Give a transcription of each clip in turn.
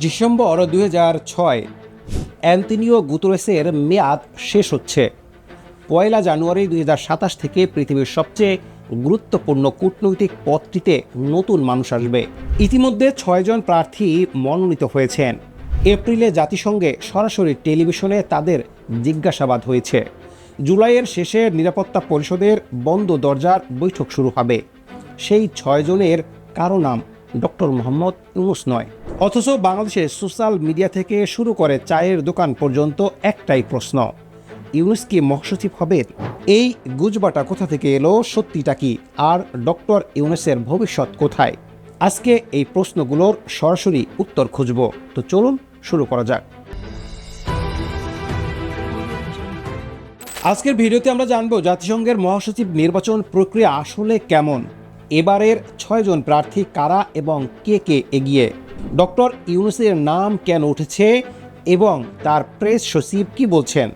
December 2006 Antonio গুতেরেসের মেয়াদ শেষ হচ্ছে। 1 জানুয়ারি 2027 থেকে পৃথিবীর সবচেয়ে গুরুত্বপূর্ণ কূটনৈতিক পদটিতে নতুন মানুষ আসবে। ইতিমধ্যে 6 জন প্রার্থী মনোনীত হয়েছেন। এপ্রিলে জাতিসংঘে সরাসরি টেলিভিশনে তাদের জিজ্ঞাসাবাদ হয়েছে। জুলাইয়ের শেষে নিরাপত্তা পরিষদের বন্ধ দরজার বৈঠক শুরু হবে। সেই 6 জনের কারো নাম ডক্টর মোহাম্মদ ইউনূস নয়। অথচ বাংলাদেশে সোশ্যাল মিডিয়া থেকে শুরু করে চায়ের দোকান পর্যন্ত একটাই প্রশ্ন, ইউনূস কি মহাসচিব হবেন? এই গুজবাটা কোথা থেকে এলো, সত্যিটা কি, আর ডক্টর ইউনূসের ভবিষ্যৎ কোথায়? আজকে এই প্রশ্নগুলোর সরাসরি উত্তর খুঁজব। তো চলুন শুরু করা যাক। আজকের ভিডিওতে আমরা জানবো জাতিসংঘের মহাসচিব নির্বাচন প্রক্রিয়া আসলে কেমন, এবারের 6 জন প্রার্থী কারা এবং কে কে এগিয়ে, ডক্টর ইউনূসের নাম কেন উঠেছে এবং তার প্রেস সচিব কি বলছেন,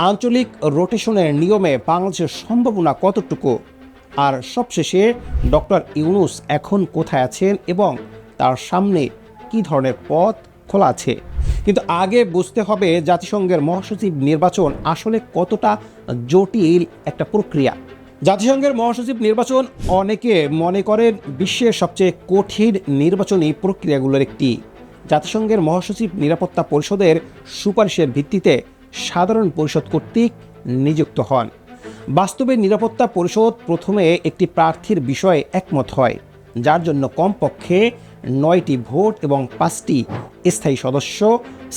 আঞ্চলিক রোটেশনের নিয়মে বাংলাদেশের সম্ভাবনা কতটুকু, আর সবশেষে ডক্টর ইউনূস এখন কোথায় আছেন এবং তার সামনে কি ধরনের পথ খোলা আছে। কিন্তু আগে বুঝতে হবে জাতিসংঘের মহাসচিব নির্বাচন আসলে কতটা জটিল একটা প্রক্রিয়া। জাতিসংঘের মহাসচিব নির্বাচন অনেকে মনে করেন বিশ্বের সবচেয়ে কঠিন নির্বাচনী প্রক্রিয়াগুলোর একটি। জাতিসংঘের মহাসচিব নিরাপত্তা পরিষদের সুপারিশের ভিত্তিতে সাধারণ পরিষদ কর্তৃক নিযুক্ত হন। বাস্তবে নিরাপত্তা পরিষদ প্রথমে একটি প্রার্থীর বিষয়ে একমত হয়, যার জন্য কমপক্ষে 9টি ভোট এবং 5টি স্থায়ী সদস্য,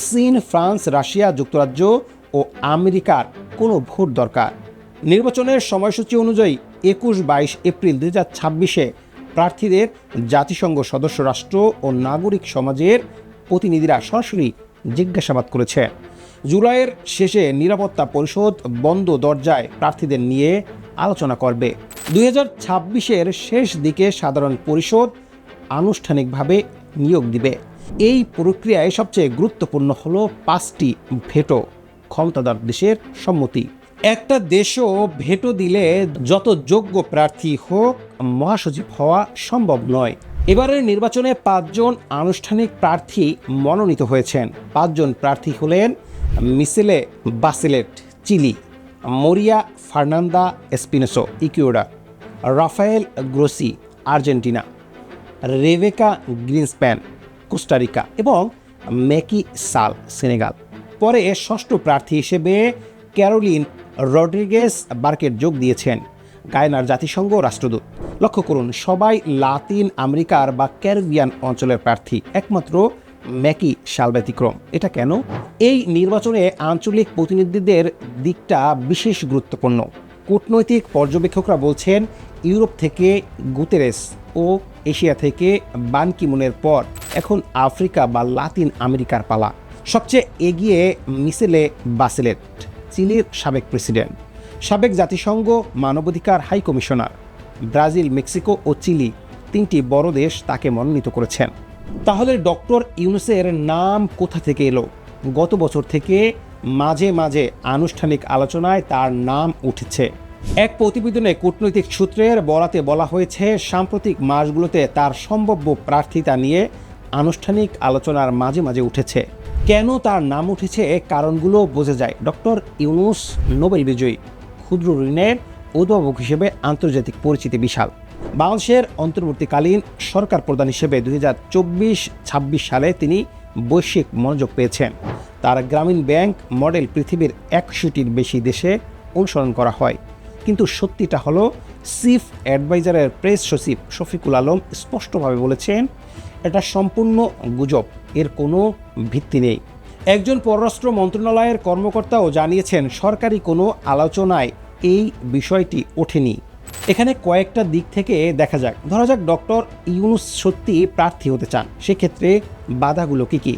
চীন, ফ্রান্স, রাশিয়া, যুক্তরাজ্য ও আমেরিকার কোনো ভোট দরকার। নির্বাচনের সময়সূচি অনুযায়ী 21-22 এপ্রিল 2026 প্রার্থীদের জাতিসংঘ সদস্য রাষ্ট্র ও নাগরিক সমাজের প্রতিনিধিরা সরাসরি জিজ্ঞাসাবাদ করেছে। জুলাইয়ের শেষে নিরাপত্তা পরিষদ বন্ধ দরজায় প্রার্থীদের নিয়ে আলোচনা করবে। 2026 শেষ দিকে সাধারণ পরিষদ আনুষ্ঠানিকভাবে নিয়োগ দিবে। এই প্রক্রিয়ায় সবচেয়ে গুরুত্বপূর্ণ হলো 5টি ভেটো ক্ষমতাধর দেশের সম্মতি। একটা দেশও ভেটো দিলে যত যোগ্য প্রার্থী হোক মহাসচিব হওয়া সম্ভব নয়। এবারের নির্বাচনে 5 জন আনুষ্ঠানিক প্রার্থী মনোনীত হয়েছেন। 5 জন প্রার্থী হলেন মিশেলে Bachelet, Chile; Maria Fernanda Espinosa, Ecuador; Rafael Grossi, Argentina; Rebeca Grynspan, Costa Rica এবং ম্যাকি সাল, সেনেগাল। পরে 6ষ্ঠ প্রার্থী হিসেবে ক্যারোলিন রড্রিগেজ বার্কেট যোগ দিয়েছেন, গায়ানার জাতিসংঘ রাষ্ট্রদূত। লক্ষ্য করুন, সবাই লাতিন আমেরিকার বা ক্যারিবিয়ান অঞ্চলের প্রার্থী, একমাত্র ম্যাকি সাল ব্যতিক্রম। এটা কেন? এই নির্বাচনে আঞ্চলিক প্রতিনিধিদের দিকটা বিশেষ গুরুত্বপূর্ণ। কূটনৈতিক পর্যবেক্ষকরা বলছেন ইউরোপ থেকে গুতেরেস ও এশিয়া থেকে বান কি মুনের পর এখন আফ্রিকা বা লাতিন আমেরিকার পালা। সবচেয়ে এগিয়ে মিশেলে বাসেলেট, চিলির সাবেক প্রেসিডেন্ট, সাবেক জাতিসংঘ মানবাধিকার হাই কমিশনার। ব্রাজিল, মেক্সিকো ও চিলি 3টি বড় দেশ তাকে মনোনীত করেছেন। তাহলে ডক্টর ইউনূসের নাম কোথা থেকে এলো? গত বছর থেকে মাঝে মাঝে আনুষ্ঠানিক আলোচনায় তার নাম উঠেছে। এক প্রতিবেদনে কূটনৈতিক সূত্রের বরাতে বলা হয়েছে, সাম্প্রতিক মাসগুলোতে তার সম্ভাব্য প্রার্থিতা নিয়ে আনুষ্ঠানিক আলোচনার মাঝে মাঝে উঠেছে। কেন তার নাম উঠেছে, কারণগুলো বোঝা যায়। ডক্টর ইউনূস নোবেল বিজয়ী, ক্ষুদ্র ঋণের উদ্ভাবক হিসেবে আন্তর্জাতিক পরিচিতি বিশাল। বাংলাদেশের অন্তর্বর্তীকালীন সরকার প্রধান হিসেবে 2024-26 সালে তিনি বৈশ্বিক মনোযোগ পেয়েছেন। তার গ্রামীণ ব্যাংক মডেল পৃথিবীর 100টির বেশি দেশে অনুসরণ করা হয়। কিন্তু সত্যিটা হলো, চিফ অ্যাডভাইজারের প্রেস সচিব শফিকুল আলম স্পষ্টভাবে বলেছেন, এটা সম্পূর্ণ গুজব, এর কোনো ভিত্তি নেই। একজন পররাষ্ট্র মন্ত্রণালয়ের কর্মকর্তাও জানিয়েছেন সরকারি কোনো আলোচনায় এই বিষয়টি ওঠেনি। এখানে কয়েকটা দিক থেকে দেখা যাক। ধরা যাক ডক্টর ইউনূস সত্যি প্রার্থী হতে চান, সেক্ষেত্রে বাধাগুলো কী কী?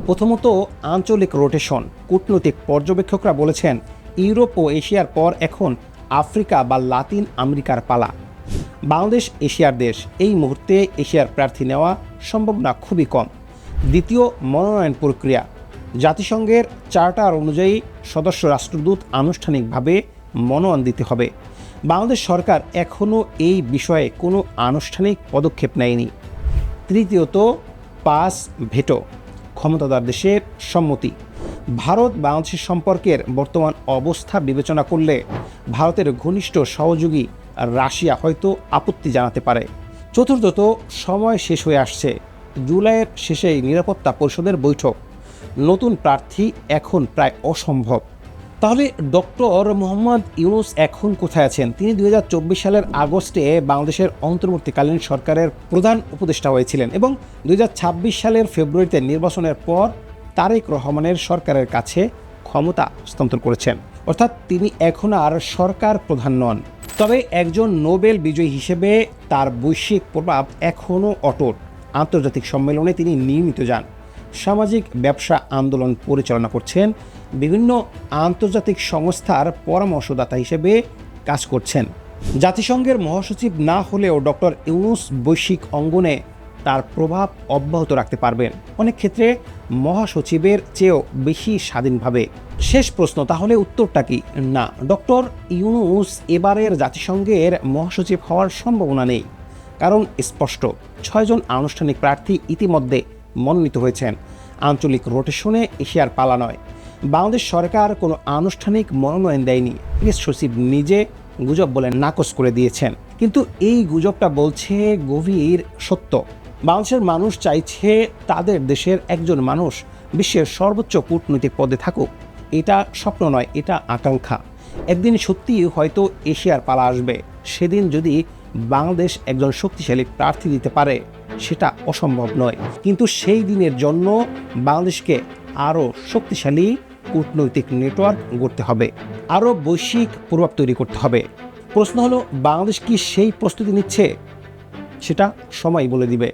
প্রথমত, আঞ্চলিক রোটেশন। কূটনৈতিক পর্যবেক্ষকরা বলেছেন ইউরোপ ও এশিয়ার পর এখন আফ্রিকা বা লাতিন আমেরিকার পালা। বাংলাদেশ এশিয়ার দেশ, এই মুহূর্তে এশিয়ার প্রার্থী নেওয়া সম্ভব না, খুবই কম। দ্বিতীয়, মনোনয়ন প্রক্রিয়া। জাতিসংঘের চার্টার অনুযায়ী সদস্য রাষ্ট্রদূত আনুষ্ঠানিকভাবে মনোনয়ন দিতে হবে। বাংলাদেশ সরকার এখনও এই বিষয়ে কোনো আনুষ্ঠানিক পদক্ষেপ নেয়নি। তৃতীয়ত, পাস ভেটো, ক্ষমতাধর দেশের সম্মতি। ভারত বাংলাদেশের সম্পর্কের বর্তমান অবস্থা বিবেচনা করলে ভারতের ঘনিষ্ঠ সহযোগী রাশিয়া হয়তো আপত্তি জানাতে পারে। চতুর্থত, সময় শেষ হয়ে আসছে। জুলাইয়ের শেষেই নিরাপত্তা পরিষদের বৈঠক। নতুন প্রার্থী এখন প্রায় অসম্ভব। তাহলে ডক্টর মোহাম্মদ ইউনূস এখন কোথায় আছেন? তিনি 2024 সালের আগস্টে বাংলাদেশের অন্তর্বর্তীকালীন সরকারের প্রধান উপদেষ্টা হয়েছিলেন এবং 2026 সালের ফেব্রুয়ারিতে নির্বাচনের পর তারেক রহমানের সরকারের কাছে ক্ষমতা হস্তান্তর করেছেন। অর্থাৎ তিনি এখন আর সরকার প্রধান নন। তবে একজন নোবেল বিজয়ী হিসেবে তার বৈশ্বিক প্রভাব এখনও অটুট। আন্তর্জাতিক সম্মেলনে তিনি নিয়মিত যান, সামাজিক ব্যবসা আন্দোলন পরিচালনা করছেন, বিভিন্ন আন্তর্জাতিক সংস্থার পরামর্শদাতা হিসেবে কাজ করছেন। জাতিসংঘের মহাসচিব না হলেও ডক্টর ইউনূস বৈশ্বিক অঙ্গনে তার প্রভাব অব্যাহত রাখতে পারবেন, অনেক ক্ষেত্রে মহাসচিবের চেয়েও বেশি স্বাধীনভাবে। শেষ প্রশ্ন, তাহলে উত্তরটা কি? না, ডক্টর ইউনূস এবারের জাতিসংঘের মহাসচিব হওয়ার সম্ভাবনা নেই। কারণ স্পষ্ট, 6 জন আনুষ্ঠানিক প্রার্থী ইতিমধ্যে মনোনীত হয়েছেন। আঞ্চলিক রোটেশনে এশিয়ার পালা নয়। বাংলাদেশ সরকার কোনো আনুষ্ঠানিক মনোনয়ন দেয়নি। প্রেস সচিব নিজে গুজব বলে নাকচ করে দিয়েছেন। কিন্তু এই গুজবটা বলছে গভীর সত্য। বাংলাদেশের মানুষ চাইছে তাদের দেশের একজন মানুষ বিশ্বের সর্বোচ্চ কূটনৈতিক পদে থাকুক। এটা স্বপ্ন নয়, এটা আকাঙ্ক্ষা। একদিন সত্যিই হয়তো এশিয়ার পালা আসবে। সেদিন যদি বাংলাদেশ একজন শক্তিশালী প্রার্থী দিতে পারে, সেটা অসম্ভব নয়। কিন্তু সেই দিনের জন্য বাংলাদেশকে আরও শক্তিশালী কূটনৈতিক নেটওয়ার্ক গড়তে হবে, আরও বৈশ্বিক প্রভাব তৈরি করতে হবে। প্রশ্ন হলো, বাংলাদেশ কি সেই প্রস্তুতি নিচ্ছে? সেটা সময় বলে দিবে।